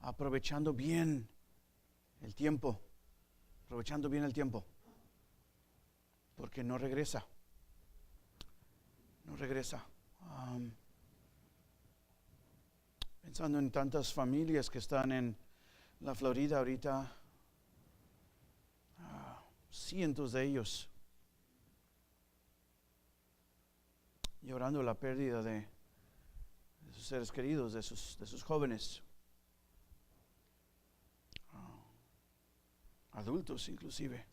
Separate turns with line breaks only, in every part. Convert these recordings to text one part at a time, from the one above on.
aprovechando bien el tiempo, porque no regresa. Pensando en tantas familias que están en la Florida ahorita, cientos de ellos llorando la pérdida de sus seres queridos, de sus jóvenes, adultos inclusive.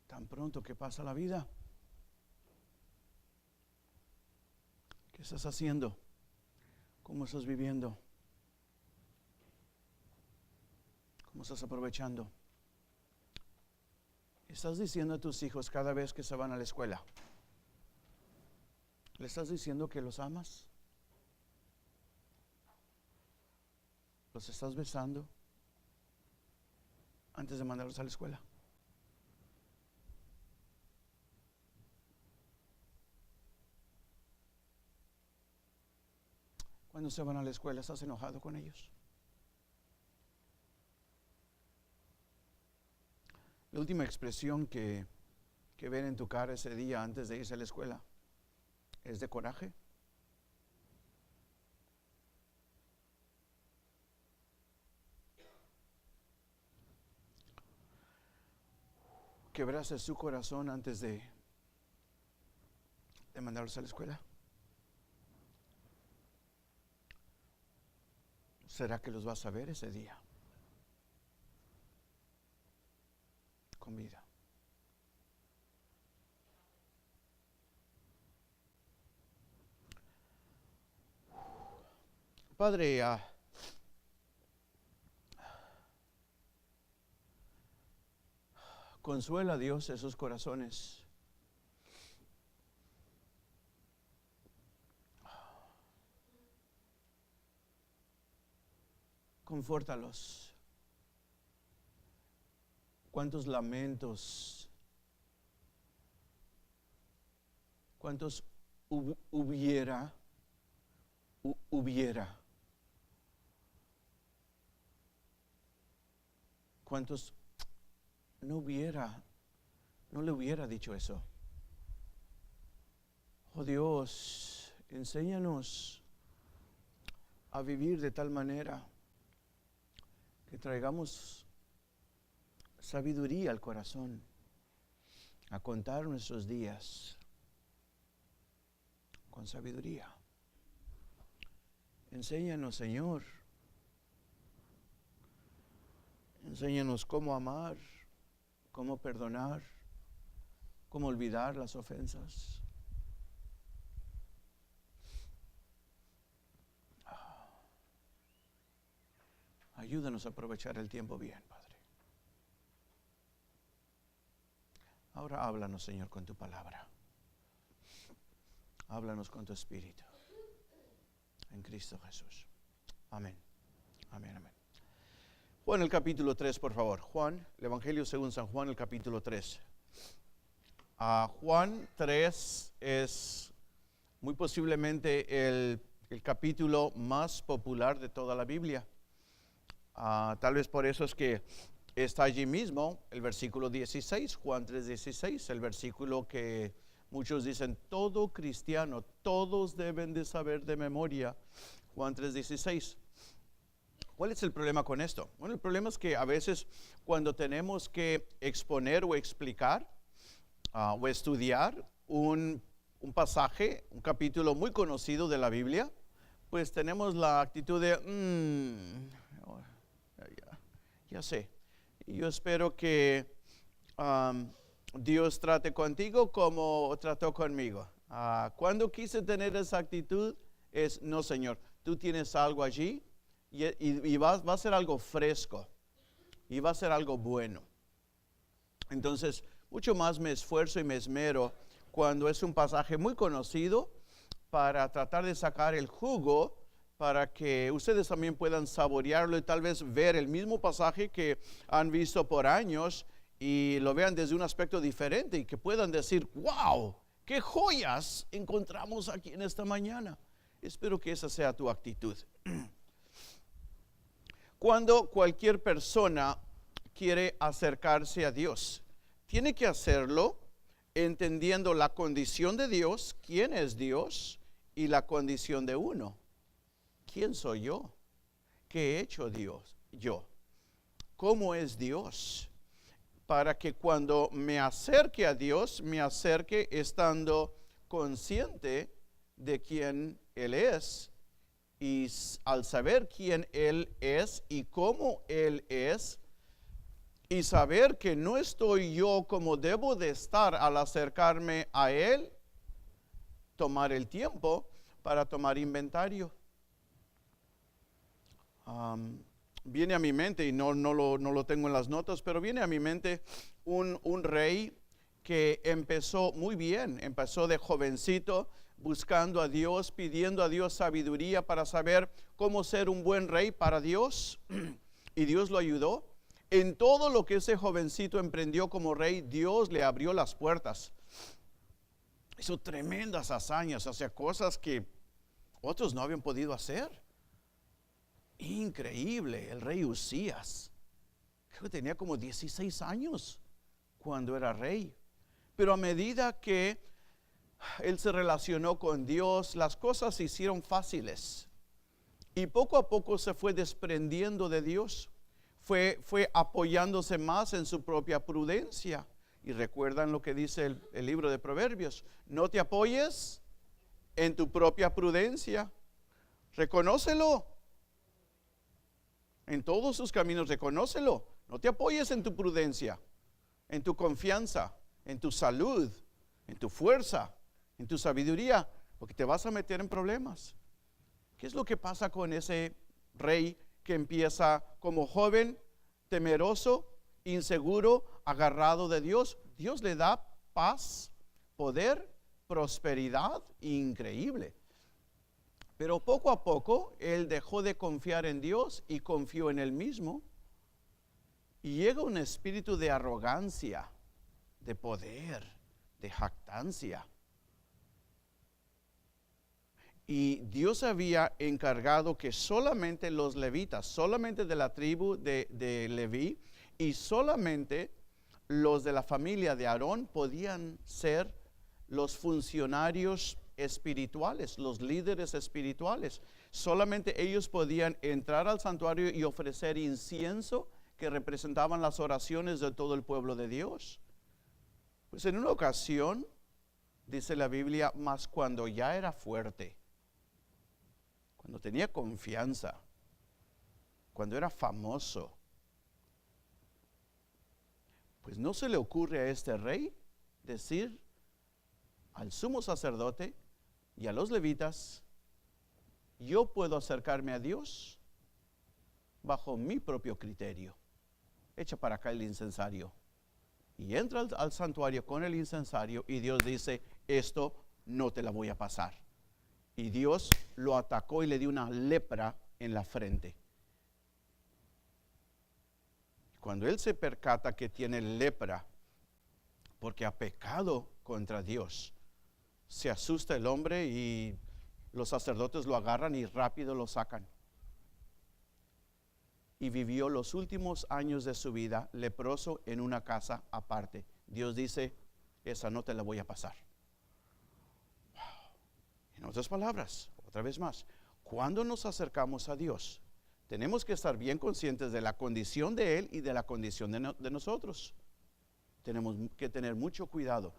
Tan pronto que pasa la vida. ¿Qué estás haciendo? ¿Cómo estás viviendo? ¿Cómo estás aprovechando? ¿Estás diciendo a tus hijos cada vez que se van a la escuela? ¿Le estás diciendo que los amas? ¿Los estás besando antes de mandarlos a la escuela? Cuando se van a la escuela, ¿estás enojado con ellos? La última expresión que ven en tu cara ese día antes de irse a la escuela, ¿es de coraje? ¿Quebraste su corazón antes de mandarlos a la escuela? ¿Será que los vas a ver ese día con vida? Padre, consuela a Dios esos corazones. Confórtalos. Cuántos lamentos, cuántos hubiera, cuántos no le hubiera dicho eso. Oh Dios, enséñanos a vivir de tal manera que traigamos sabiduría al corazón, a contar nuestros días con sabiduría. Enséñanos, Señor. Enséñanos cómo amar, cómo perdonar, cómo olvidar las ofensas. Ayúdanos a aprovechar el tiempo bien, Padre. Ahora háblanos, Señor, con tu palabra. Háblanos con tu espíritu. En Cristo Jesús. Amén. Amén, amén. Juan, el capítulo 3, por favor. Juan, el Evangelio según San Juan, el capítulo 3. Juan 3 es muy posiblemente el capítulo más popular de toda la Biblia. Tal vez por eso es que está allí mismo el versículo 16, Juan 3:16, el versículo que muchos dicen, todo cristiano, todos deben de saber de memoria, Juan 3:16. ¿Cuál es el problema con esto? Bueno, el problema es que a veces cuando tenemos que exponer o explicar o estudiar un pasaje, un capítulo muy conocido de la Biblia, pues tenemos la actitud de, ya sé. Y yo espero que Dios trate contigo como trató conmigo. Cuando quise tener esa actitud es, no, Señor, tú tienes algo allí y va a ser algo fresco y va a ser algo bueno. Entonces, mucho más me esfuerzo y me esmero cuando es un pasaje muy conocido para tratar de sacar el jugo para que ustedes también puedan saborearlo y tal vez ver el mismo pasaje que han visto por años y lo vean desde un aspecto diferente y que puedan decir, wow, qué joyas encontramos aquí en esta mañana. Espero que esa sea tu actitud. Cuando cualquier persona quiere acercarse a Dios, tiene que hacerlo entendiendo la condición de Dios, quién es Dios, y la condición de uno. ¿Quién soy yo? ¿Qué he hecho Dios? Yo. ¿Cómo es Dios? Para que cuando me acerque a Dios, me acerque estando consciente de quién Él es. Y al saber quién Él es y cómo Él es, y saber que no estoy yo como debo de estar al acercarme a Él, tomar el tiempo para tomar inventario. Viene a mi mente, y no lo tengo en las notas, pero viene a mi mente un rey que empezó muy bien, empezó de jovencito, buscando a Dios, pidiendo a Dios sabiduría para saber cómo ser un buen rey para Dios, y Dios lo ayudó. En todo lo que ese jovencito emprendió como rey, Dios le abrió las puertas. Hizo tremendas hazañas, hacía cosas que otros no habían podido hacer. Increíble, el rey Usías. Creo que tenía como 16 años cuando era rey. Pero a medida que él se relacionó con Dios, las cosas se hicieron fáciles. Y poco a poco se fue desprendiendo de Dios. Fue apoyándose más en su propia prudencia. Y recuerdan lo que dice el libro de Proverbios. No te apoyes en tu propia prudencia. Reconócelo. En todos sus caminos, reconócelo. No te apoyes en tu prudencia, en tu confianza, en tu salud, en tu fuerza, en tu sabiduría, porque te vas a meter en problemas. ¿Qué es lo que pasa con ese rey que empieza como joven, temeroso, inseguro, agarrado de Dios? Dios le da paz, poder, prosperidad increíble. Pero poco a poco él dejó de confiar en Dios y confió en él mismo. Y llega un espíritu de arrogancia, de poder, de jactancia. Y Dios había encargado que solamente los levitas, solamente de la tribu de Leví y solamente los de la familia de Aarón podían ser los funcionarios espirituales, los líderes espirituales. Solamente ellos podían entrar al santuario y ofrecer incienso que representaban las oraciones de todo el pueblo de Dios. Pues en una ocasión, dice la Biblia, mas cuando ya era fuerte, cuando tenía confianza, cuando era famoso, pues no se le ocurre a este rey decir al sumo sacerdote y a los levitas: yo puedo acercarme a Dios bajo mi propio criterio. Echa para acá el incensario. Y entra al santuario con el incensario y Dios dice: esto no te la voy a pasar. Y Dios lo atacó y le dio una lepra en la frente. Cuando él se percata que tiene lepra porque ha pecado contra Dios, se asusta el hombre y los sacerdotes lo agarran y rápido lo sacan. Y vivió los últimos años de su vida leproso en una casa aparte. Dios dice: esa no te la voy a pasar. En otras palabras, otra vez más, cuando nos acercamos a Dios, tenemos que estar bien conscientes de la condición de Él y de la condición de nosotros. Tenemos que tener mucho cuidado.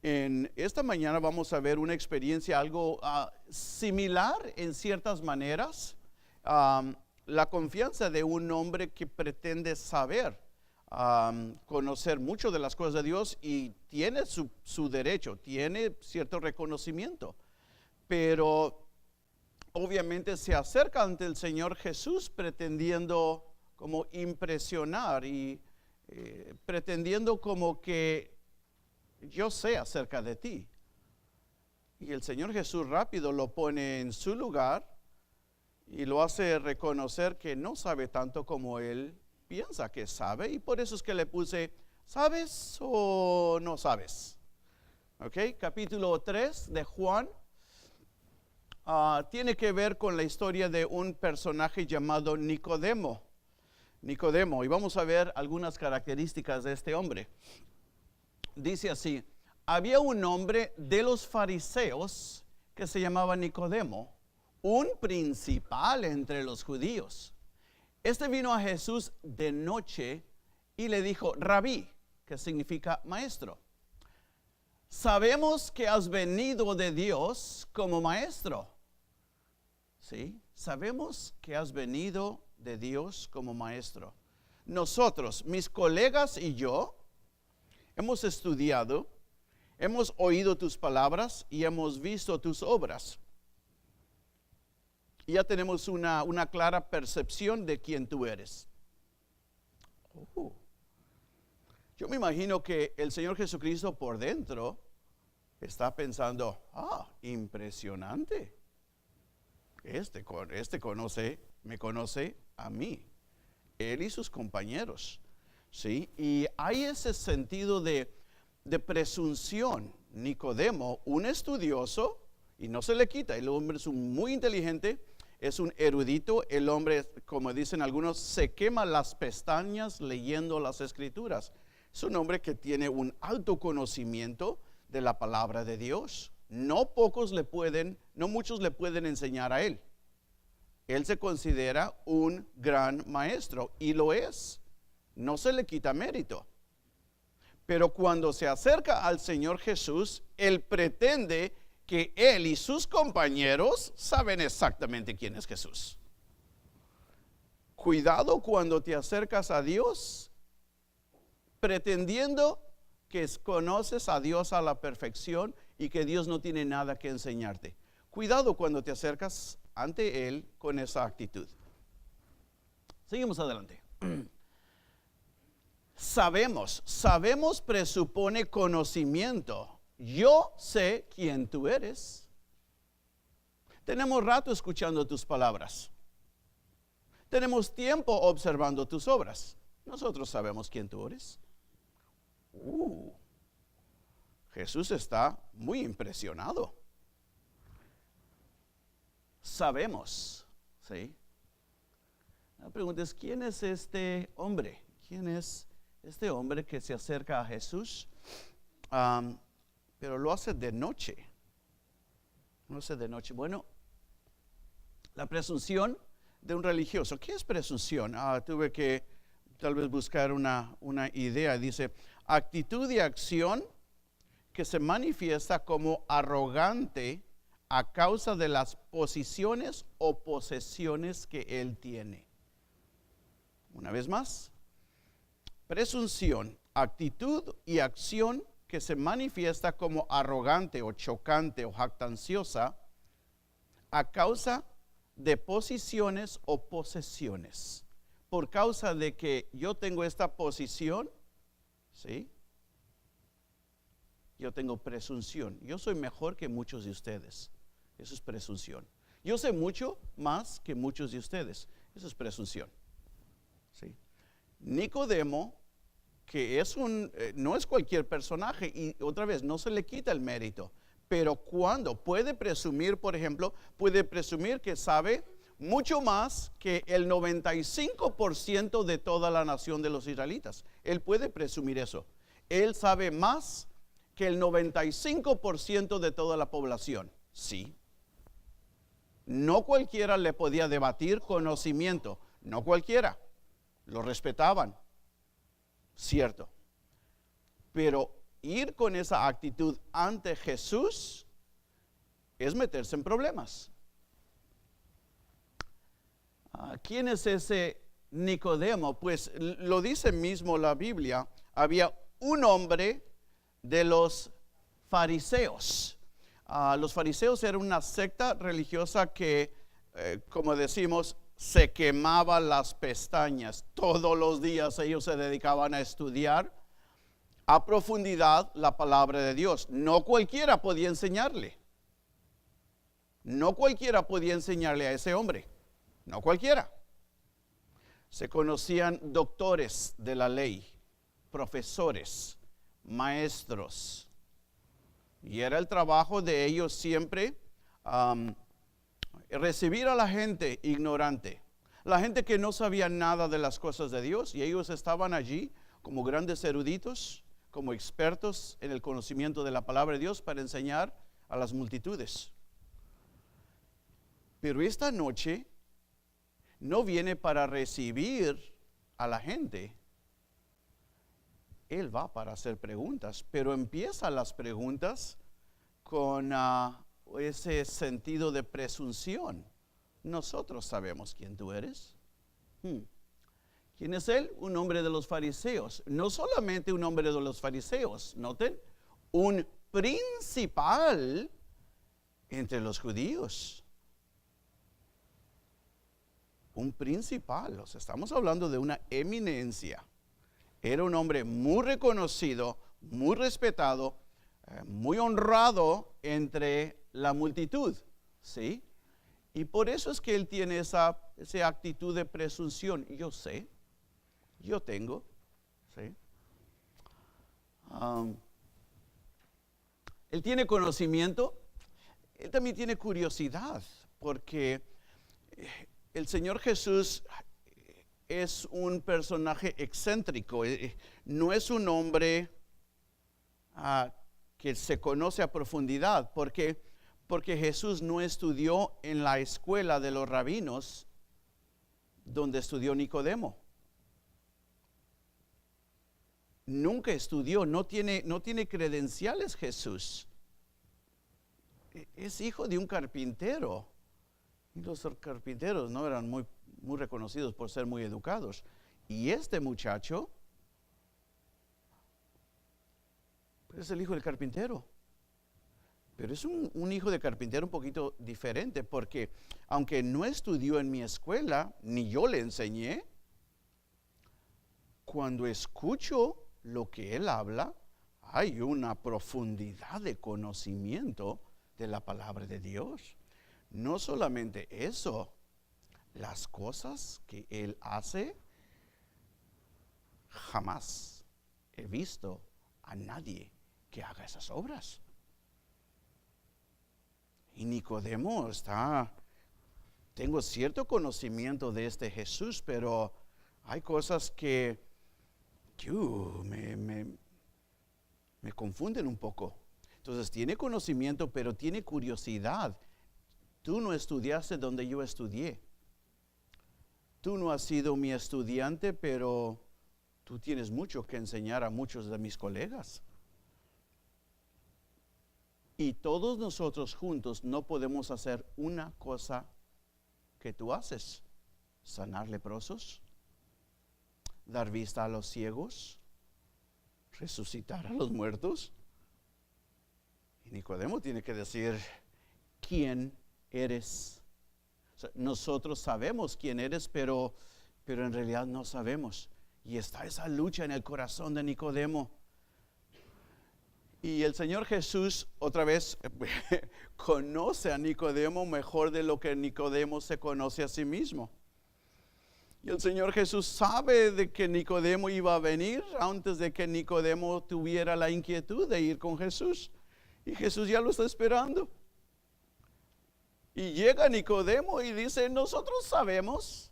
En esta mañana vamos a ver una experiencia algo similar en ciertas maneras. La confianza de un hombre que pretende saber, conocer mucho de las cosas de Dios y tiene su derecho, tiene cierto reconocimiento. Pero obviamente se acerca ante el Señor Jesús pretendiendo como impresionar y pretendiendo como que yo sé acerca de ti. Y el Señor Jesús rápido lo pone en su lugar y lo hace reconocer que no sabe tanto como él piensa que sabe. Y por eso es que le puse: ¿sabes o no sabes? Ok, capítulo 3 de Juan. tiene que ver con la historia de un personaje llamado Nicodemo. Nicodemo, y vamos a ver algunas características de este hombre. Dice así: había un hombre de los fariseos que se llamaba Nicodemo, un principal entre los judíos. Este vino a Jesús de noche y le dijo: Rabí, que significa maestro, sabemos que has venido de Dios como maestro. ¿Sí? Sabemos que has venido de Dios como maestro. Nosotros, mis colegas y yo, hemos estudiado, hemos oído tus palabras y hemos visto tus obras. Y ya tenemos una clara percepción de quién tú eres. Yo me imagino que el Señor Jesucristo por dentro está pensando: impresionante. Este me conoce a mí, él y sus compañeros. ¿Sí? Y hay ese sentido de presunción. Nicodemo, un estudioso, y no se le quita, el hombre es muy inteligente, es un erudito, el hombre, como dicen algunos, se quema las pestañas leyendo las escrituras. Es un hombre que tiene un alto conocimiento de la palabra de Dios. No muchos le pueden enseñar a él. Él se considera un gran maestro, y lo es. No se le quita mérito. Pero cuando se acerca al Señor Jesús, él pretende que él y sus compañeros saben exactamente quién es Jesús. Cuidado cuando te acercas a Dios pretendiendo que conoces a Dios a la perfección y que Dios no tiene nada que enseñarte. Cuidado cuando te acercas ante Él con esa actitud. Seguimos adelante. Sabemos presupone conocimiento. Yo sé quién tú eres. Tenemos rato escuchando tus palabras. Tenemos tiempo observando tus obras. Nosotros sabemos quién tú eres. Jesús está muy impresionado. Sabemos, ¿sí? La pregunta es: ¿quién es este hombre? ¿Quién es este hombre que se acerca a Jesús? Pero lo hace de noche. Lo hace de noche. Bueno, la presunción de un religioso. ¿Qué es presunción? Tuve que tal vez buscar una idea. Dice: actitud y acción que se manifiesta como arrogante a causa de las posiciones o posesiones que él tiene. Una vez más, presunción, actitud y acción que se manifiesta como arrogante o chocante o jactanciosa a causa de posiciones o posesiones. Por causa de que yo tengo esta posición, ¿sí? Yo tengo presunción. Yo soy mejor que muchos de ustedes. Eso es presunción. Yo sé mucho más que muchos de ustedes. Eso es presunción. ¿Sí? Nicodemo, que no es cualquier personaje, y otra vez, no se le quita el mérito, pero cuando puede presumir, por ejemplo, puede presumir que sabe mucho más que el 95% de toda la nación de los israelitas. Él puede presumir eso. Él sabe más que el 95% de toda la población. Sí. No cualquiera le podía debatir conocimiento. No cualquiera. Lo respetaban. Cierto. Pero ir con esa actitud ante Jesús es meterse en problemas. ¿Quién es ese Nicodemo? Pues lo dice mismo la Biblia. Había un hombre de los fariseos. Los fariseos eran una secta religiosa que, como decimos, se quemaba las pestañas. Todos los días ellos se dedicaban a estudiar a profundidad la palabra de Dios. No cualquiera podía enseñarle. No cualquiera podía enseñarle a ese hombre. No cualquiera. Se conocían doctores de la ley, profesores, maestros. Y era el trabajo de ellos siempre recibir a la gente ignorante, la gente que no sabía nada de las cosas de Dios, y ellos estaban allí como grandes eruditos, como expertos en el conocimiento de la palabra de Dios para enseñar a las multitudes. Pero esta noche no viene para recibir a la gente. Él va para hacer preguntas, pero empieza las preguntas con ese sentido de presunción. Nosotros sabemos quién tú eres. ¿Quién es él? Un hombre de los fariseos. No solamente un hombre de los fariseos, noten, un principal entre los judíos. Un principal, o sea, estamos hablando de una eminencia. Era un hombre muy reconocido, muy respetado, muy honrado entre la multitud, ¿sí? Y por eso es que él tiene esa actitud de presunción. Yo sé, yo tengo, ¿sí? Él tiene conocimiento, él también tiene curiosidad, porque el Señor Jesús es un personaje excéntrico, no es un hombre que se conoce a profundidad, porque Jesús no estudió en la escuela de los rabinos donde estudió Nicodemo. Nunca estudió, no tiene credenciales Jesús. Es hijo de un carpintero. Y los carpinteros no eran muy reconocidos por ser muy educados. Y este muchacho es el hijo del carpintero. Pero es un hijo de carpintero un poquito diferente, porque aunque no estudió en mi escuela, ni yo le enseñé, cuando escucho lo que él habla, hay una profundidad de conocimiento de la palabra de Dios. No solamente eso, las cosas que él hace, jamás he visto a nadie que haga esas obras. Y Nicodemo tengo cierto conocimiento de este Jesús, pero hay cosas que me confunden un poco. Entonces tiene conocimiento, pero tiene curiosidad. Tú no estudiaste donde yo estudié. Tú no has sido mi estudiante, pero tú tienes mucho que enseñar a muchos de mis colegas. Y todos nosotros juntos no podemos hacer una cosa que tú haces: sanar leprosos, dar vista a los ciegos, resucitar a los muertos. Y Nicodemo tiene que decir: ¿quién eres? O sea, nosotros sabemos quién eres, pero en realidad no sabemos. Y está esa lucha en el corazón de Nicodemo. Y el Señor Jesús, otra vez, conoce a Nicodemo mejor de lo que Nicodemo se conoce a sí mismo. Y el Señor Jesús sabe de que Nicodemo iba a venir antes de que Nicodemo tuviera la inquietud de ir con Jesús. Y Jesús ya lo está esperando. Y llega Nicodemo y dice: nosotros sabemos.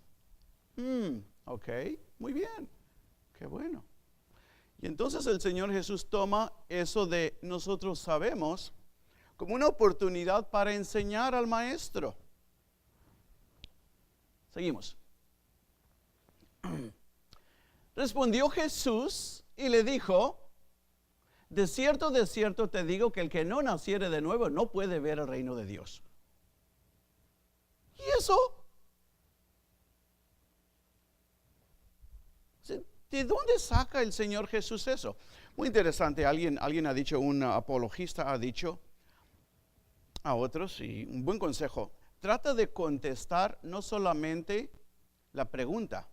Ok, muy bien, qué bueno. Y entonces el Señor Jesús toma eso de nosotros sabemos como una oportunidad para enseñar al maestro. Seguimos. Respondió Jesús y le dijo: de cierto te digo que el que no naciere de nuevo no puede ver el reino de Dios. ¿Y eso? ¿De dónde saca el Señor Jesús eso? Muy interesante. Alguien ha dicho, un apologista ha dicho a otros, y un buen consejo: trata de contestar no solamente la pregunta,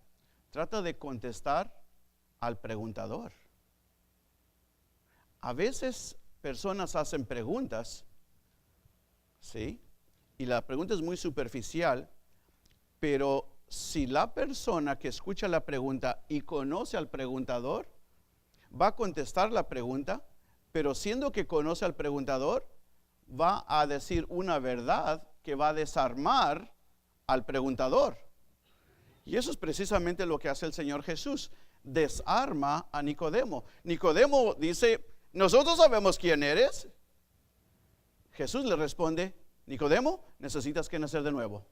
trata de contestar al preguntador. A veces personas hacen preguntas, ¿sí? Y la pregunta es muy superficial, pero si la persona que escucha la pregunta y conoce al preguntador, va a contestar la pregunta, pero siendo que conoce al preguntador, va a decir una verdad que va a desarmar al preguntador. Y eso es precisamente lo que hace el Señor Jesús. Desarma a Nicodemo. Nicodemo dice, nosotros sabemos quién eres. Jesús le responde, Nicodemo, necesitas que nacer de nuevo.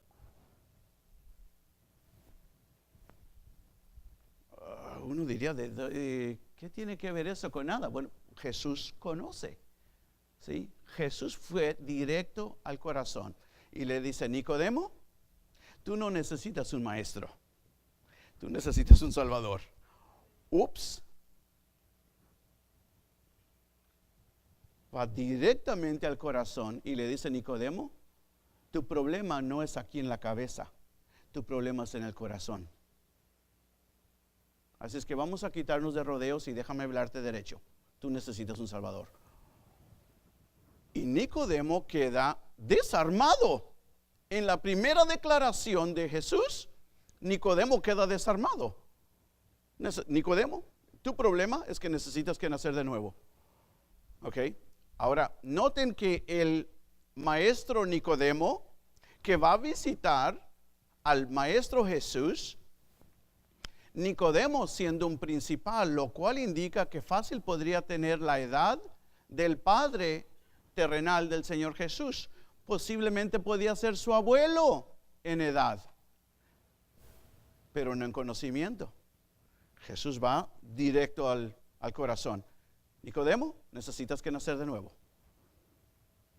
Uno diría, ¿qué tiene que ver eso con nada? Bueno, Jesús conoce, ¿sí? Jesús fue directo al corazón y le dice, Nicodemo, tú no necesitas un maestro, tú necesitas un salvador. Ups. Va directamente al corazón y le dice, Nicodemo, tu problema no es aquí en la cabeza, tu problema es en el corazón. Así es que vamos a quitarnos de rodeos y déjame hablarte derecho. Tú necesitas un salvador. Y Nicodemo queda desarmado. En la primera declaración de Jesús, Nicodemo queda desarmado. Nicodemo, tu problema es que necesitas que nacer de nuevo. ¿Ok? Ahora, noten que el maestro Nicodemo, que va a visitar al maestro Jesús, Nicodemo siendo un principal, lo cual indica que fácil podría tener la edad del padre terrenal del Señor Jesús. Posiblemente podía ser su abuelo en edad, pero no en conocimiento. Jesús va directo al corazón. Nicodemo, necesitas que nacer de nuevo.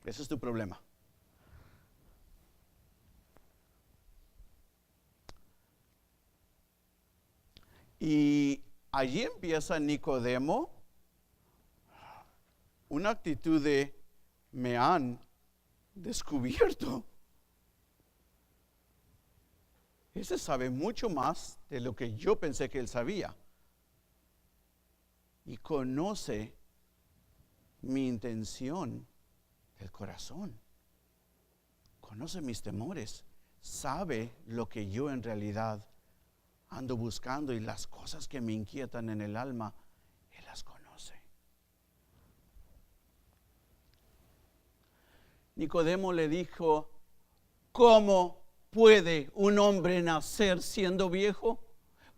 Ese es tu problema. Y allí empieza Nicodemo una actitud de me han descubierto. Ese sabe mucho más de lo que yo pensé que él sabía. Y conoce mi intención del corazón. Conoce mis temores. Sabe lo que yo en realidad ando buscando y las cosas que me inquietan en el alma, él las conoce. Nicodemo le dijo, ¿cómo puede un hombre nacer siendo viejo?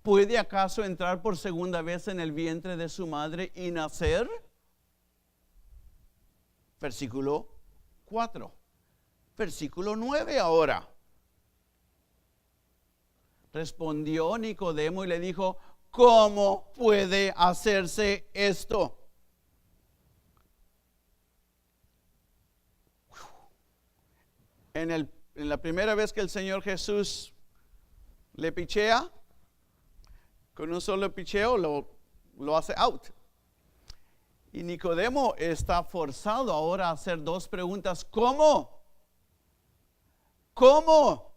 ¿Puede acaso entrar por segunda vez en el vientre de su madre y nacer? Versículo 4. Versículo 9 ahora. Respondió Nicodemo y le dijo, ¿cómo puede hacerse esto? En la primera vez que el Señor Jesús le pichea, con un solo picheo lo hace out. Y Nicodemo está forzado ahora a hacer dos preguntas. ¿Cómo? ¿Cómo?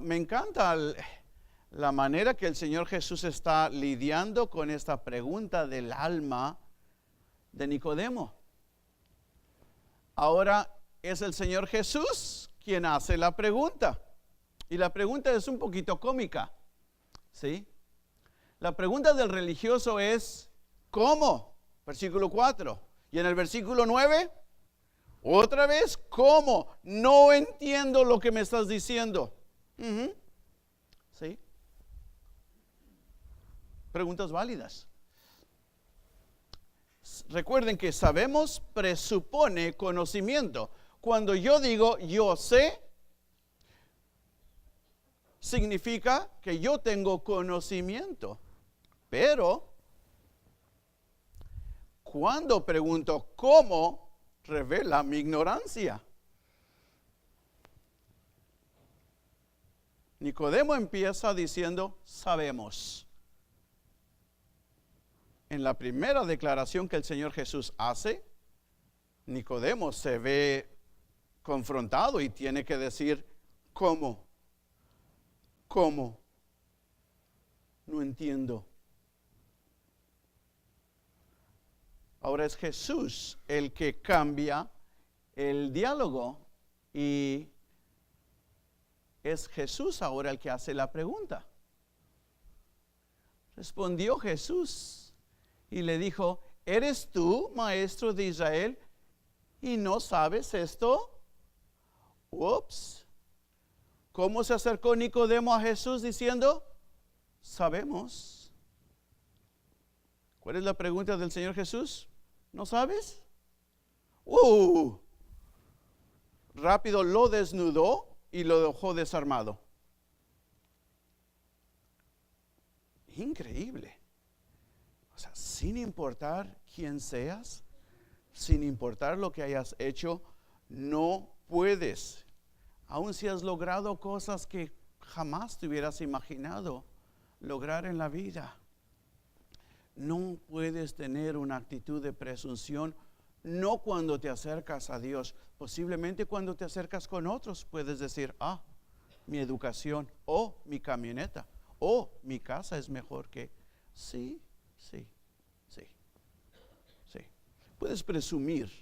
Me encanta la manera que el Señor Jesús está lidiando con esta pregunta del alma de Nicodemo. Ahora es el Señor Jesús quien hace la pregunta. Y la pregunta es un poquito cómica, ¿sí? La pregunta del religioso es, ¿cómo? Versículo 4. Y en el versículo 9, otra vez, ¿cómo? No entiendo lo que me estás diciendo. ¿Sí? Preguntas válidas. Recuerden que sabemos presupone conocimiento. Cuando yo digo yo sé, significa que yo tengo conocimiento. Pero cuando pregunto cómo, revela mi ignorancia. Nicodemo empieza diciendo, sabemos. En la primera declaración que el Señor Jesús hace, Nicodemo se ve confrontado y tiene que decir, ¿cómo? ¿Cómo? No entiendo. Ahora es Jesús el que cambia el diálogo y es Jesús ahora el que hace la pregunta. Respondió Jesús y le dijo, ¿eres tú, maestro de Israel, y no sabes esto? Ups. ¿Cómo se acercó Nicodemo a Jesús diciendo? Sabemos. ¿Cuál es la pregunta del Señor Jesús? ¿No sabes? Rápido lo desnudó y lo dejó desarmado. Increíble. O sea, sin importar quién seas, sin importar lo que hayas hecho, no puedes. Aun si has logrado cosas que jamás te hubieras imaginado lograr en la vida, no puedes tener una actitud de presunción, no cuando te acercas a Dios. Posiblemente cuando te acercas con otros puedes decir, mi educación, mi camioneta, mi casa es mejor que... Sí. Puedes presumir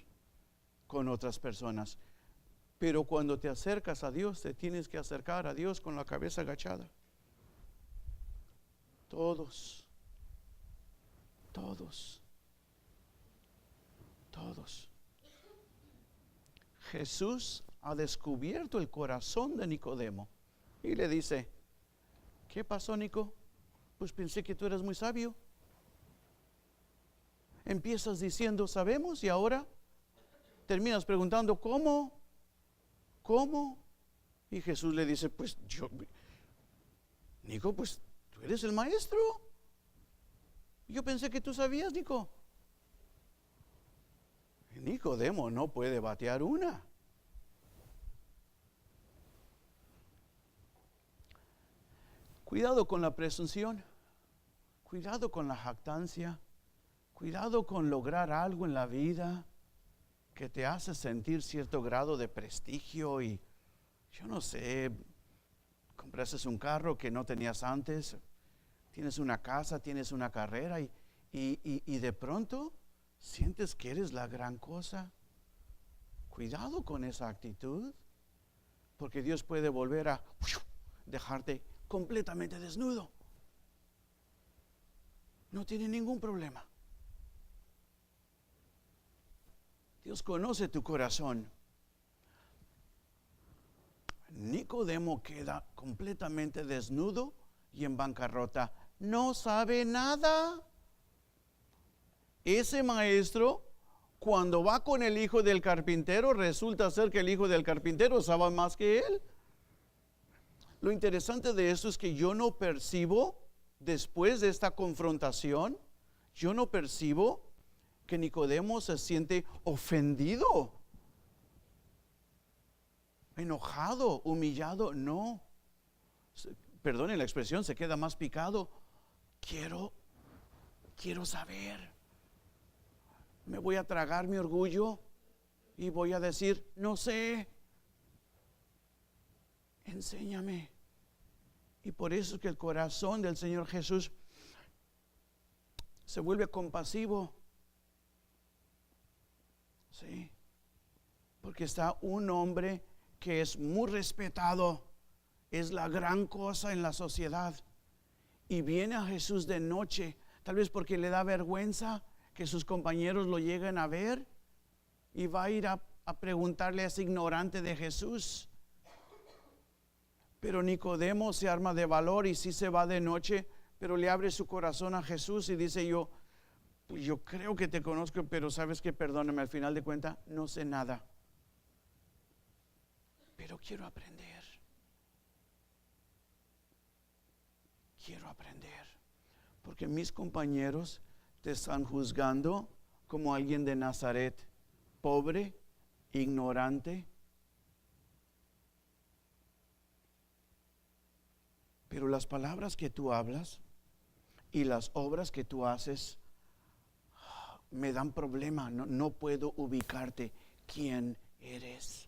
con otras personas, pero cuando te acercas a Dios, te tienes que acercar a Dios con la cabeza agachada. Todos. Jesús ha descubierto el corazón de Nicodemo y le dice, ¿qué pasó, Nico? Pues pensé que tú eras muy sabio. Empiezas diciendo, sabemos, y ahora terminas preguntando, ¿cómo? Y Jesús le dice, pues Nico, pues tú eres el maestro. Yo pensé que tú sabías, Nico. Nicodemo no puede batear una. Cuidado con la presunción, cuidado con la jactancia, cuidado con lograr algo en la vida que te hace sentir cierto grado de prestigio y, yo no sé, compraste un carro que no tenías antes, tienes una casa, tienes una carrera y de pronto sientes que eres la gran cosa. Cuidado con esa actitud, porque Dios puede volver a dejarte completamente desnudo. No tiene ningún problema. Dios conoce tu corazón. Nicodemo queda completamente desnudo y en bancarrota. No sabe nada. Ese maestro, cuando va con el hijo del carpintero, resulta ser que el hijo del carpintero sabe más que él. Lo interesante de esto es que yo no percibo, después de esta confrontación, yo no percibo que Nicodemo se siente ofendido, enojado, humillado. No, perdonen la expresión, se queda más picado. Quiero saber. Me voy a tragar mi orgullo y voy a decir, no sé, enséñame. Y por eso es que el corazón del Señor Jesús se vuelve compasivo. Sí, porque está un hombre que es muy respetado, es la gran cosa en la sociedad, y viene a Jesús de noche, tal vez porque le da vergüenza que sus compañeros lo lleguen a ver, y va a ir a preguntarle a ese ignorante de Jesús. Pero Nicodemo se arma de valor y sí se va de noche, pero le abre su corazón a Jesús y dice, yo creo que te conozco, pero sabes que, perdóname, al final de cuentas no sé nada, pero quiero aprender, porque mis compañeros te están juzgando como alguien de Nazaret, pobre, ignorante, pero las palabras que tú hablas y las obras que tú haces me dan problema, no puedo ubicarte. ¿Quién eres?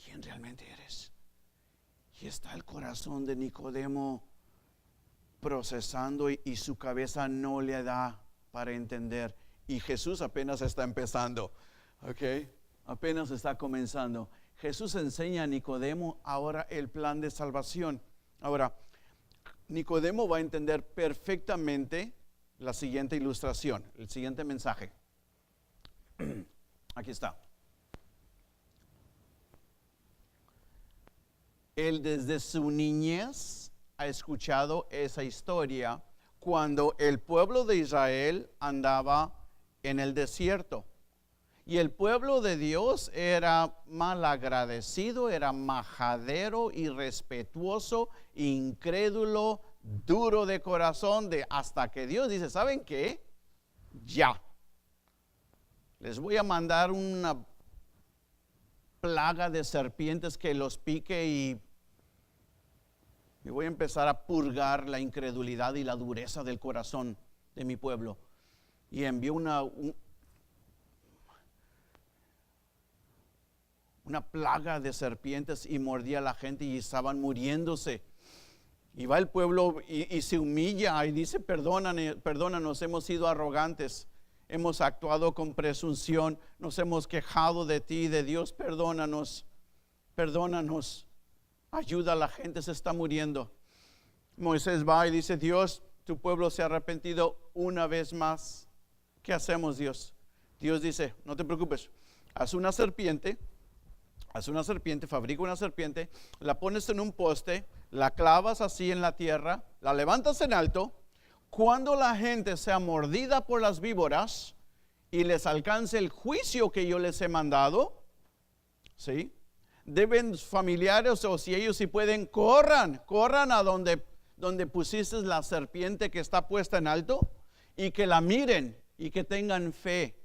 ¿Quién realmente eres? Y está el corazón de Nicodemo procesando y su cabeza no le da para entender. Y Jesús apenas está empezando, ¿ok? Apenas está comenzando. Jesús enseña a Nicodemo ahora el plan de salvación. Ahora, Nicodemo va a entender perfectamente la siguiente ilustración, el siguiente mensaje. Aquí está. él desde su niñez ha escuchado esa historia cuando el pueblo de Israel andaba en el desierto. Y el pueblo de Dios era malagradecido, era majadero, irrespetuoso, incrédulo, duro de corazón, hasta que Dios dice, ¿saben qué? Ya. Les voy a mandar una plaga de serpientes que los pique y voy a empezar a purgar la incredulidad y la dureza del corazón de mi pueblo. Y envió una plaga de serpientes y mordía a la gente y estaban muriéndose. Y va el pueblo y se humilla y dice, perdónanos, hemos sido arrogantes, hemos actuado con presunción, nos hemos quejado de ti, de Dios, perdónanos, ayuda a la gente, se está muriendo. Moisés va y dice, Dios, tu pueblo se ha arrepentido una vez más. ¿Qué hacemos, Dios? Dios dice, no te preocupes, haz una serpiente, fabrica una serpiente, la pones en un poste, la clavas así en la tierra, la levantas en alto. Cuando la gente sea mordida por las víboras y les alcance el juicio que yo les he mandado, ¿sí? Deben familiares o si ellos pueden, corran a donde pusiste la serpiente que está puesta en alto y que la miren y que tengan fe.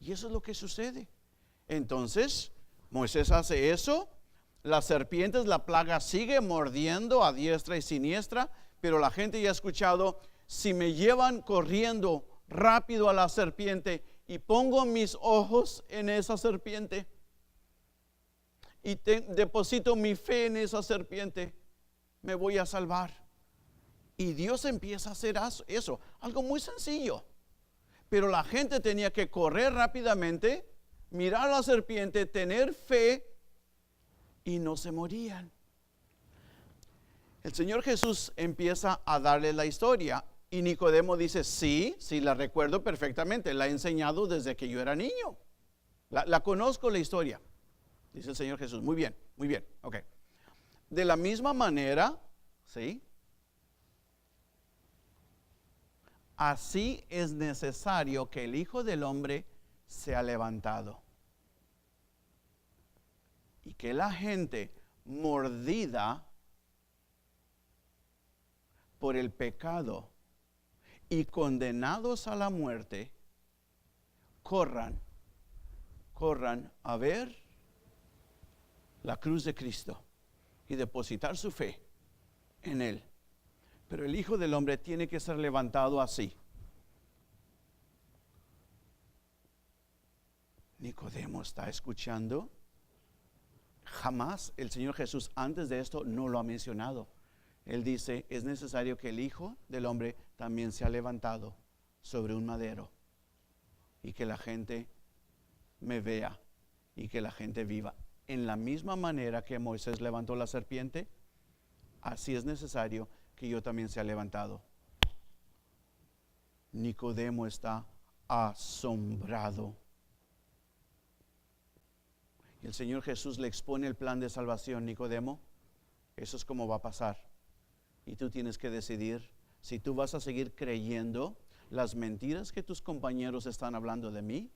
Y eso es lo que sucede. Entonces, Moisés hace eso, las serpientes, la plaga sigue mordiendo a diestra y siniestra, pero la gente ya ha escuchado, si me llevan corriendo rápido a la serpiente y pongo mis ojos en esa serpiente y deposito mi fe en esa serpiente, me voy a salvar. Y Dios empieza a hacer eso, algo muy sencillo, pero la gente tenía que correr rápidamente, mirar a la serpiente, tener fe y no se morían. El Señor Jesús empieza a darle la historia y Nicodemo dice, sí, la recuerdo perfectamente, la he enseñado desde que yo era niño. La conozco la historia, dice el Señor Jesús. Muy bien, ok. De la misma manera, ¿sí? Así es necesario que el Hijo del Hombre sea levantado. Y que la gente mordida por el pecado y condenados a la muerte, corran a ver la cruz de Cristo y depositar su fe en Él. Pero el Hijo del Hombre tiene que ser levantado así. Nicodemo está escuchando. Jamás el Señor Jesús antes de esto no lo ha mencionado. Él dice, es necesario que el Hijo del Hombre también sea levantado sobre un madero y que la gente me vea y que la gente viva. En la misma manera que Moisés levantó la serpiente, así es necesario que yo también sea levantado. Nicodemo está asombrado. Y el Señor Jesús le expone el plan de salvación. Nicodemo, eso es como va a pasar. Y tú tienes que decidir si tú vas a seguir creyendo las mentiras que tus compañeros están hablando de mí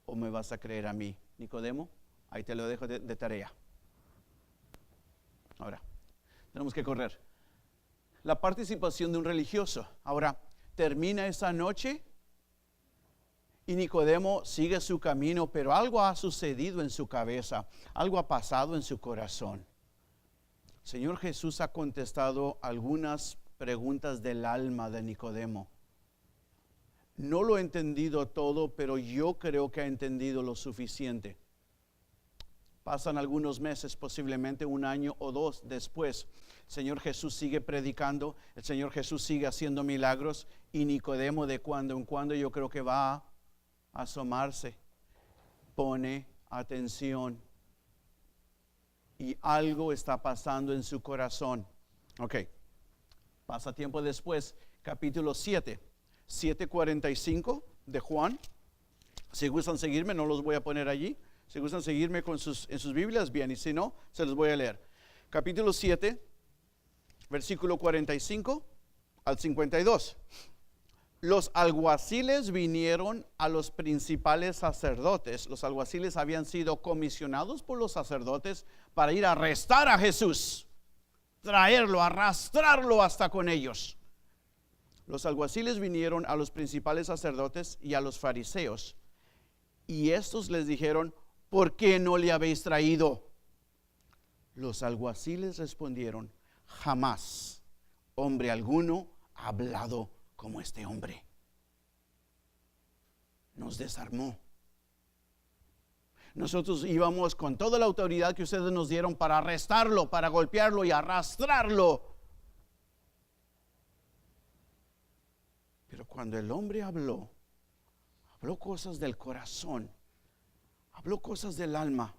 o me vas a creer a mí. Nicodemo, ahí te lo dejo de tarea. Ahora, tenemos que correr. La participación de un religioso. Ahora, termina esa noche y Nicodemo sigue su camino, pero algo ha sucedido en su cabeza, algo ha pasado en su corazón. Señor Jesús ha contestado algunas preguntas del alma de Nicodemo. No lo he entendido todo, pero yo creo que ha entendido lo suficiente. Pasan algunos meses, posiblemente un año o dos después. El Señor Jesús sigue predicando, el Señor Jesús sigue haciendo milagros y Nicodemo de cuando en cuando yo creo que va a asomarse, pone atención y algo está pasando en su corazón. Ok, pasa tiempo después, capítulo 7, 7:45 de Juan. Si gustan seguirme, no los voy a poner allí. Si gustan seguirme en sus Biblias, bien, y si no, se los voy a leer. Capítulo 7, versículo 45 al 52. Los alguaciles vinieron a los principales sacerdotes. Los alguaciles habían sido comisionados por los sacerdotes para ir a arrestar a Jesús, traerlo, arrastrarlo hasta con ellos. Los alguaciles vinieron a los principales sacerdotes y a los fariseos, y estos les dijeron: ¿por qué no le habéis traído? Los alguaciles respondieron: jamás hombre alguno ha hablado como este hombre. Nos desarmó. Nosotros íbamos con toda la autoridad que ustedes nos dieron para arrestarlo, para golpearlo y arrastrarlo. Pero cuando el hombre habló cosas del corazón, habló cosas del alma.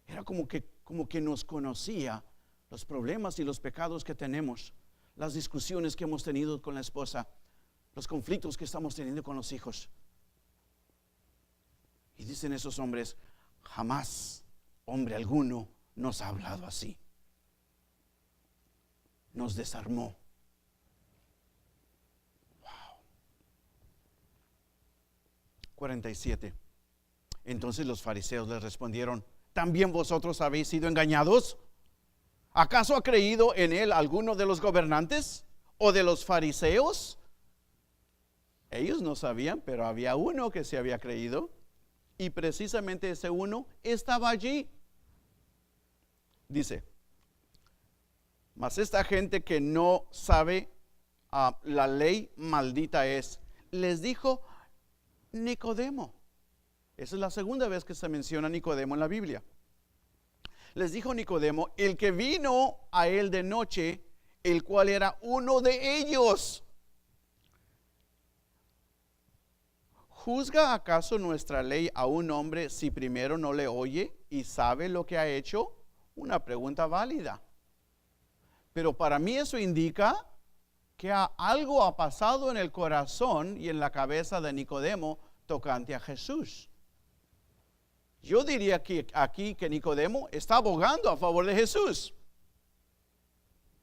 Era como que nos conocía los problemas y los pecados que tenemos, las discusiones que hemos tenido con la esposa, los conflictos que estamos teniendo con los hijos. Y dicen esos hombres: jamás hombre alguno nos ha hablado así. Nos desarmó. Wow. 47. Entonces los fariseos les respondieron: ¿también vosotros habéis sido engañados? ¿Acaso ha creído en él alguno de los gobernantes o de los fariseos? Ellos no sabían, pero había uno que se había creído, y precisamente ese uno estaba allí. Dice: mas esta gente que no sabe la ley, maldita es. Les dijo Nicodemo. Esa es la segunda vez que se menciona Nicodemo en la Biblia. Les dijo Nicodemo, el que vino a él de noche, el cual era uno de ellos. ¿Juzga acaso nuestra ley a un hombre si primero no le oye y sabe lo que ha hecho? Una pregunta válida. Pero para mí eso indica que algo ha pasado en el corazón y en la cabeza de Nicodemo tocante a Jesús. Yo diría que aquí que Nicodemo está abogando a favor de Jesús.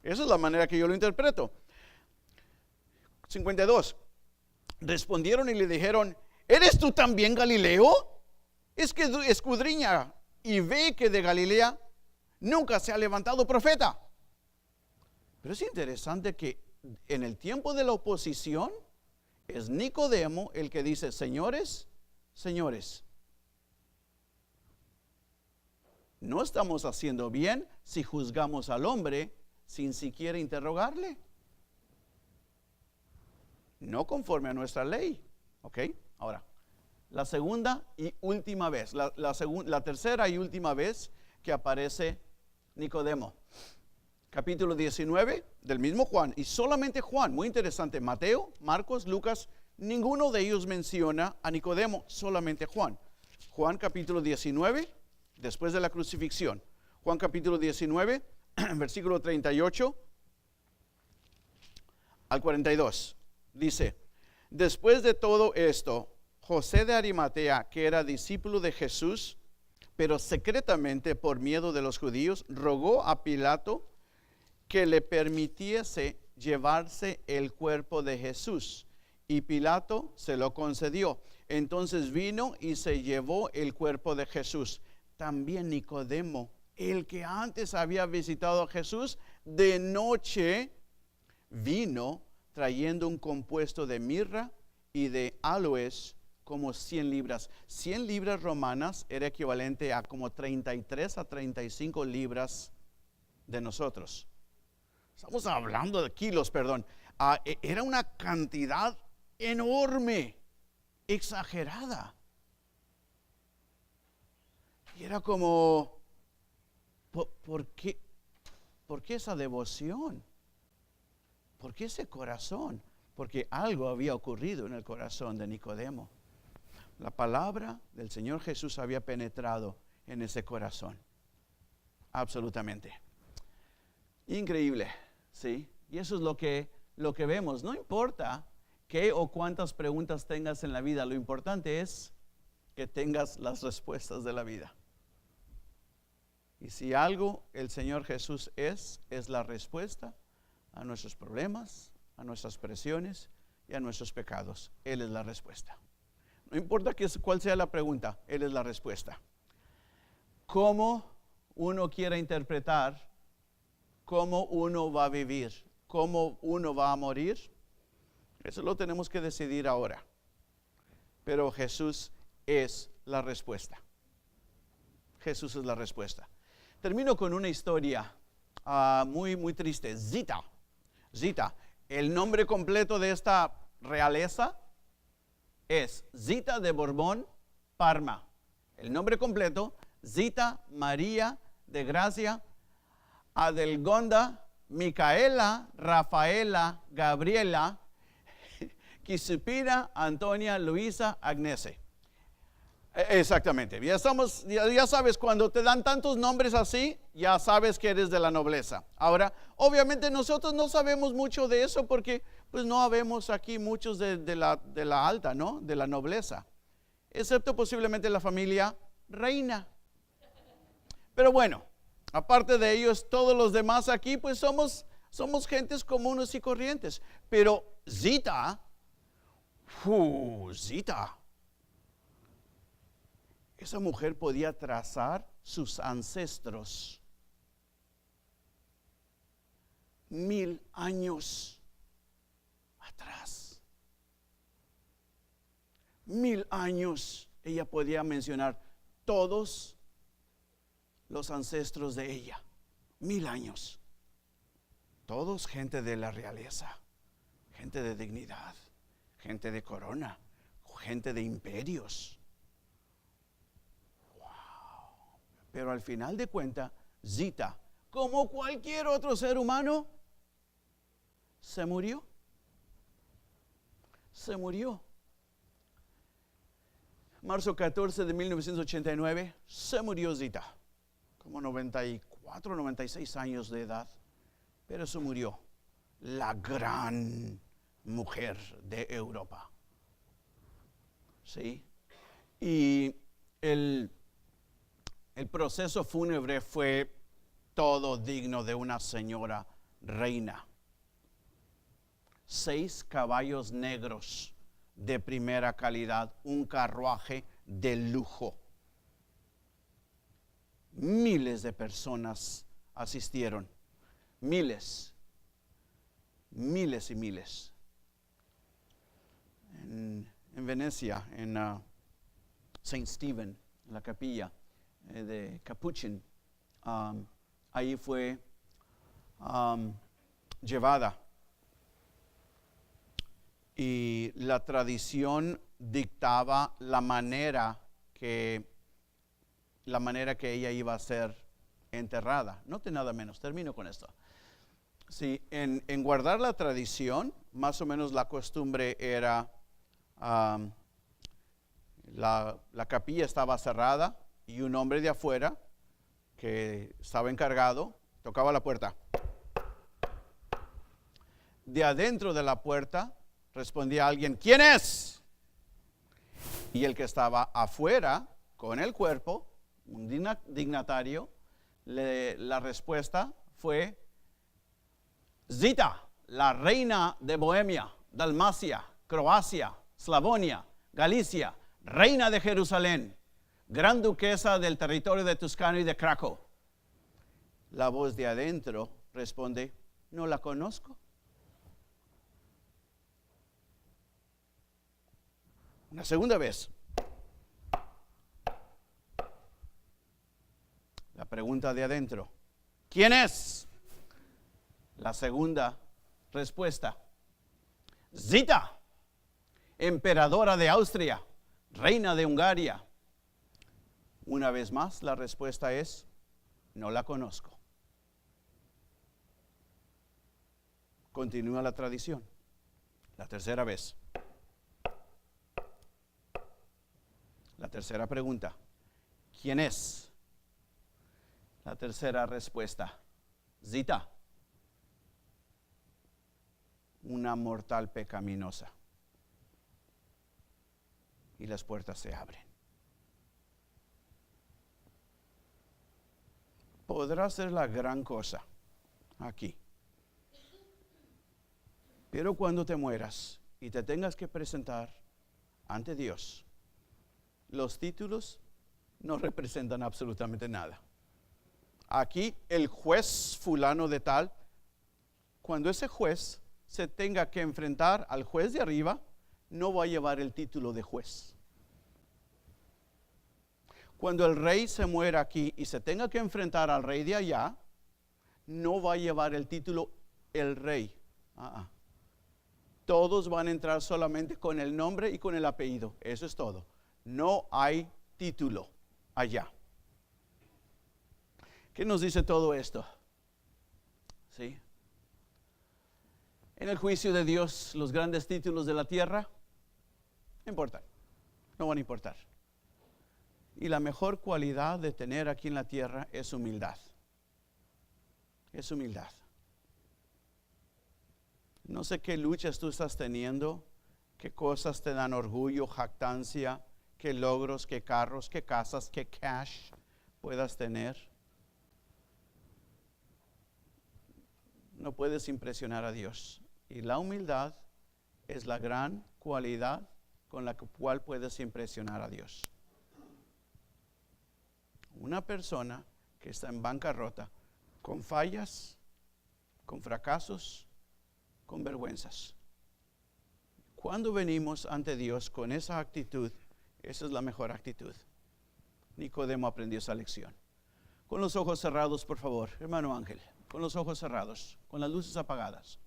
Esa es la manera que yo lo interpreto. 52. Respondieron y le dijeron: ¿eres tú también Galileo? Es que escudriña y ve que de Galilea nunca se ha levantado profeta. Pero es interesante que en el tiempo de la oposición es Nicodemo el que dice: señores, señores, no estamos haciendo bien si juzgamos al hombre sin siquiera interrogarle. No conforme a nuestra ley. ¿Ok? Ahora, la segunda y última vez, la tercera y última vez que aparece Nicodemo. Capítulo 19 del mismo Juan, y solamente Juan, muy interesante, Mateo, Marcos, Lucas, ninguno de ellos menciona a Nicodemo, solamente Juan. Juan capítulo 19, después de la crucifixión. Juan capítulo 19, versículo 38 al 42. Dice: después de todo esto, José de Arimatea, que era discípulo de Jesús, pero secretamente por miedo de los judíos, rogó a Pilato que le permitiese llevarse el cuerpo de Jesús. Y Pilato se lo concedió. Entonces vino y se llevó el cuerpo de Jesús. También Nicodemo, el que antes había visitado a Jesús, de noche vino trayendo un compuesto de mirra y de aloes, como 100 libras. 100 libras romanas era equivalente a como 33 a 35 libras de nosotros. Estamos hablando de kilos, perdón. Era una cantidad enorme, exagerada. Y era como, ¿por qué esa devoción? ¿Por qué ese corazón? Porque algo había ocurrido en el corazón de Nicodemo. La palabra del Señor Jesús había penetrado en ese corazón. Absolutamente. Increíble, ¿sí? Y eso es lo que vemos. No importa qué o cuántas preguntas tengas en la vida, lo importante es que tengas las respuestas de la vida. Y si algo el Señor Jesús es la respuesta a nuestros problemas, a nuestras presiones y a nuestros pecados. Él es la respuesta. No importa cuál sea la pregunta, Él es la respuesta. ¿Cómo uno quiere interpretar cómo uno va a vivir, cómo uno va a morir? Eso lo tenemos que decidir ahora. Pero Jesús es la respuesta. Jesús es la respuesta. Termino con una historia muy, muy triste. Zita. El nombre completo de esta realeza es Zita de Borbón Parma. El nombre completo, Zita María de Gracia Adelgonda Micaela Rafaela Gabriela Quisipina Antonia Luisa Agnese. Exactamente, ya sabes, cuando te dan tantos nombres así, ya sabes que eres de la nobleza. Ahora, obviamente nosotros no sabemos mucho de eso porque pues no habemos aquí muchos de la alta, ¿no? De la nobleza, excepto posiblemente la familia Reina. Pero bueno, aparte de ellos, todos los demás aquí pues somos gentes comunes y corrientes. Pero Zita, esa mujer podía trazar sus ancestros 1000 años atrás. 1000 años ella podía mencionar todos los ancestros de ella. 1000 años. Todos gente de la realeza, gente de dignidad, gente de corona, gente de imperios. Pero al final de cuentas, Zita, como cualquier otro ser humano, se murió. Marzo 14 de 1989, se murió Zita, como 94, 96 años de edad, pero se murió. La gran mujer de Europa. ¿Sí? Y el proceso fúnebre fue todo digno de una señora reina. 6 caballos negros de primera calidad, un carruaje de lujo. Miles de personas asistieron, miles y miles. En Venecia, en Saint Stephen, en la capilla de Capuchin, ahí fue llevada, y la tradición dictaba la manera que ella iba a ser enterrada. Note nada menos, termino con esto. Sí, en guardar la tradición, más o menos la costumbre era, la capilla estaba cerrada y un hombre de afuera que estaba encargado tocaba la puerta. De adentro de la puerta respondía alguien: ¿quién es? Y el que estaba afuera con el cuerpo, un dignatario, la respuesta fue: Zita, la reina de Bohemia, Dalmacia, Croacia, Slavonia, Galicia, reina de Jerusalén, gran duquesa del territorio de Tuscano y de Krakow. La voz de adentro responde: no la conozco. Una segunda vez. La pregunta de adentro: ¿quién es? La segunda respuesta: Zita, emperadora de Austria, reina de Hungría. Una vez más, la respuesta es: no la conozco. Continúa la tradición. La tercera vez. La tercera pregunta: ¿quién es? La tercera respuesta: Zita, una mortal pecaminosa. Y las puertas se abren. podrás ser la gran cosa aquí. Pero cuando te mueras y te tengas que presentar ante Dios, los títulos no representan absolutamente nada. Aquí el juez fulano de tal, cuando ese juez se tenga que enfrentar al juez de arriba, no va a llevar el título de juez. Cuando el rey se muera aquí y se tenga que enfrentar al rey de allá, no va a llevar el título el rey. Todos van a entrar solamente con el nombre y con el apellido. Eso es todo. No hay título allá. ¿Qué nos dice todo esto? ¿Sí? En el juicio de Dios, los grandes títulos de la tierra no importan, no van a importar. Y la mejor cualidad de tener aquí en la tierra es humildad. Es humildad. No sé qué luchas tú estás teniendo, qué cosas te dan orgullo, jactancia, qué logros, qué carros, qué casas, qué cash puedas tener. No puedes impresionar a Dios. Y la humildad es la gran cualidad con la cual puedes impresionar a Dios. Una persona que está en bancarrota, con fallas, con fracasos, con vergüenzas. Cuando venimos ante Dios con esa actitud, esa es la mejor actitud. Nicodemo aprendió esa lección. Con los ojos cerrados, por favor, hermano Ángel, con los ojos cerrados, con las luces apagadas.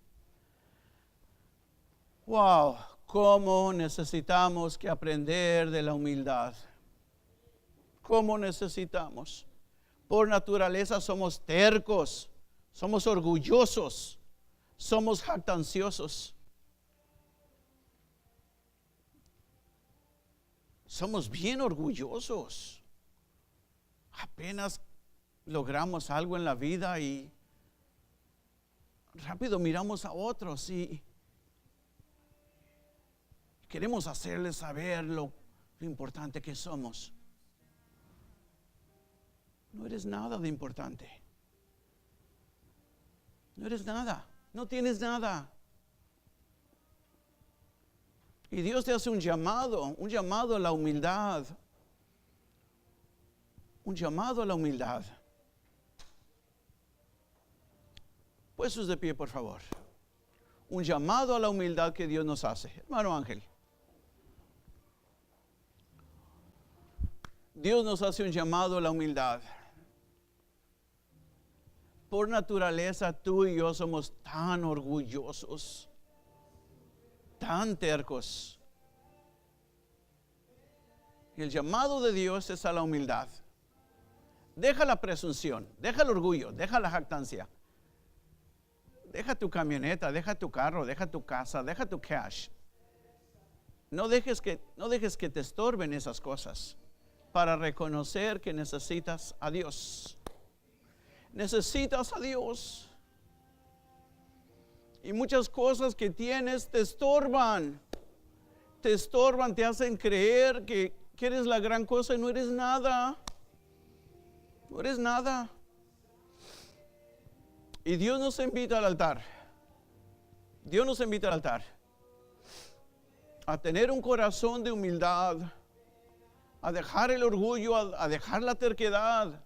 Wow, cómo necesitamos que aprender de la humildad. ¿Cómo necesitamos? Por naturaleza somos tercos, somos orgullosos, somos jactanciosos. Somos bien orgullosos. Apenas logramos algo en la vida y rápido miramos a otros y queremos hacerles saber lo importante que somos. No eres nada de importante. No eres nada. No tienes nada. Y Dios te hace un llamado a la humildad. Un llamado a la humildad. Puestos de pie, por favor. Un llamado a la humildad que Dios nos hace. Hermano Ángel. Dios nos hace un llamado a la humildad. Por naturaleza, tú y yo somos tan orgullosos, tan tercos. Y el llamado de Dios es a la humildad. Deja la presunción, deja el orgullo, deja la jactancia. Deja tu camioneta, deja tu carro, deja tu casa, deja tu cash. No dejes que te estorben esas cosas para reconocer que necesitas a Dios. Necesitas a Dios. Y muchas cosas que tienes te estorban. Te hacen creer que eres la gran cosa y no eres nada. No eres nada. Y Dios nos invita al altar. Dios nos invita al altar. A tener un corazón de humildad. A dejar el orgullo, a dejar la terquedad.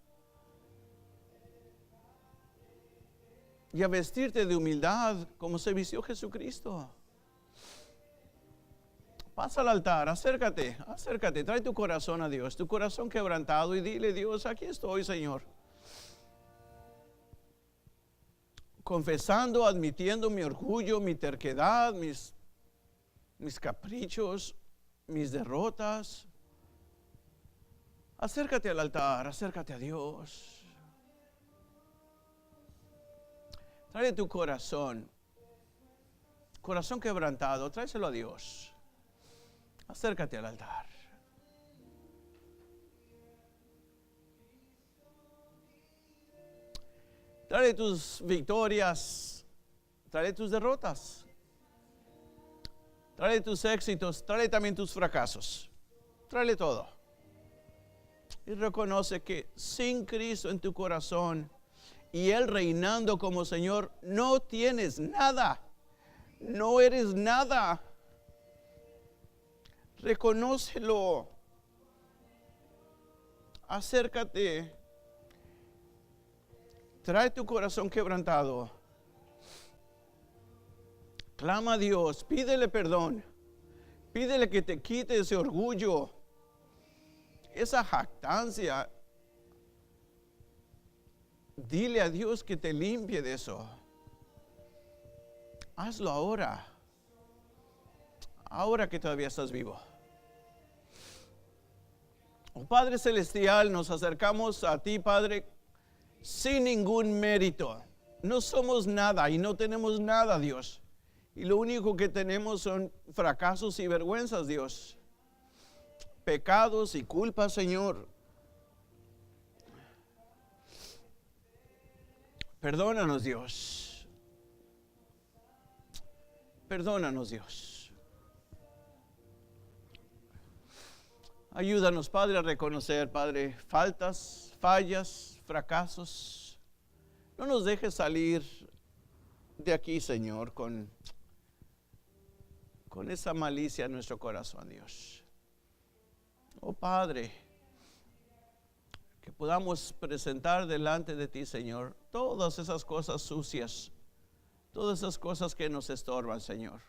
Y a vestirte de humildad como se vistió Jesucristo. Pasa al altar, acércate, trae tu corazón a Dios, tu corazón quebrantado y dile: Dios, aquí estoy, Señor. Confesando, admitiendo mi orgullo, mi terquedad, mis caprichos, mis derrotas. Acércate al altar, acércate a Dios. Trae tu corazón quebrantado, tráeselo a Dios. Acércate al altar. Trae tus victorias, trae tus derrotas, trae tus éxitos, trae también tus fracasos. Tráele todo. Y reconoce que sin Cristo en tu corazón y Él reinando como Señor, no tienes nada. No eres nada. Reconócelo. Acércate. Trae tu corazón quebrantado. Clama a Dios. Pídele perdón. Pídele que te quite ese orgullo. Esa jactancia. Dile a Dios que te limpie de eso. Hazlo ahora. Ahora que todavía estás vivo. Oh, Padre Celestial, nos acercamos a ti, Padre, sin ningún mérito. No somos nada y no tenemos nada, Dios. Y lo único que tenemos son fracasos y vergüenzas, Dios. Pecados y culpas, Señor. Perdónanos, Dios. Perdónanos, Dios. Ayúdanos, Padre, a reconocer, Padre, faltas, fallas, fracasos. No nos dejes salir de aquí, Señor, con esa malicia en nuestro corazón, Dios. Oh, Padre, que podamos presentar delante de ti, Señor, todas esas cosas sucias, todas esas cosas que nos estorban, Señor.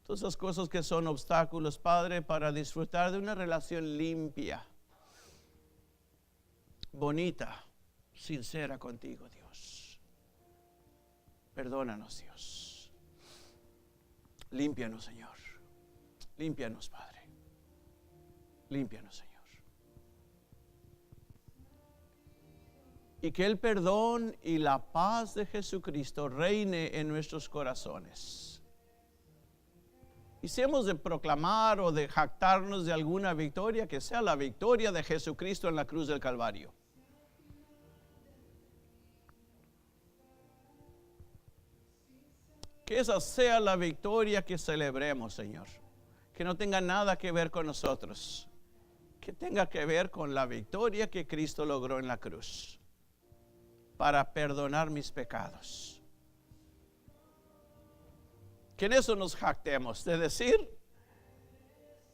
Todas esas cosas que son obstáculos, Padre, para disfrutar de una relación limpia, bonita, sincera contigo, Dios. Perdónanos, Dios. Límpianos, Señor. Límpianos, Padre. Límpianos, Señor. Y que el perdón y la paz de Jesucristo reine en nuestros corazones. Y si hemos de proclamar o de jactarnos de alguna victoria, que sea la victoria de Jesucristo en la cruz del Calvario. Que esa sea la victoria que celebremos, Señor. Que no tenga nada que ver con nosotros. Que tenga que ver con la victoria que Cristo logró en la cruz. Para perdonar mis pecados. Que en eso nos jactemos, de decir,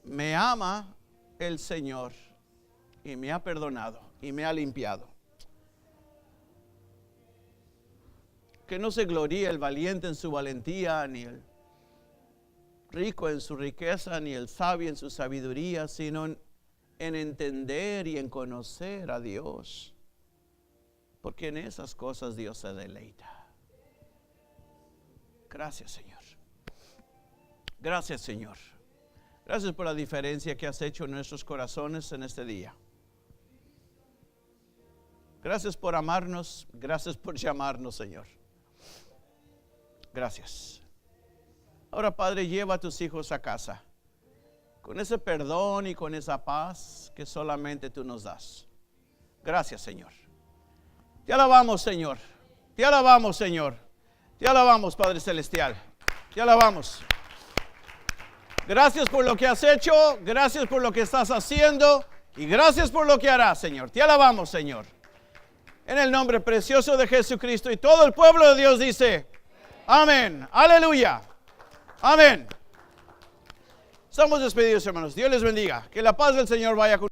me ama el Señor y me ha perdonado y me ha limpiado. Que no se gloríe el valiente en su valentía, ni el rico en su riqueza, ni el sabio en su sabiduría, sino en entender y en conocer a Dios. Porque en esas cosas Dios se deleita. Gracias, Señor. Gracias, Señor. Gracias por la diferencia que has hecho en nuestros corazones en este día. Gracias por amarnos. Gracias por llamarnos, Señor. Gracias. Ahora, Padre, lleva a tus hijos a casa con ese perdón y con esa paz que solamente tú nos das. Gracias, Señor. Te alabamos, Señor. Te alabamos, Señor. Te alabamos, Padre Celestial. Te alabamos. Gracias por lo que has hecho, gracias por lo que estás haciendo y gracias por lo que harás, Señor. Te alabamos, Señor. En el nombre precioso de Jesucristo y todo el pueblo de Dios dice, amén, aleluya, amén. Estamos despedidos, hermanos. Dios les bendiga. Que la paz del Señor vaya con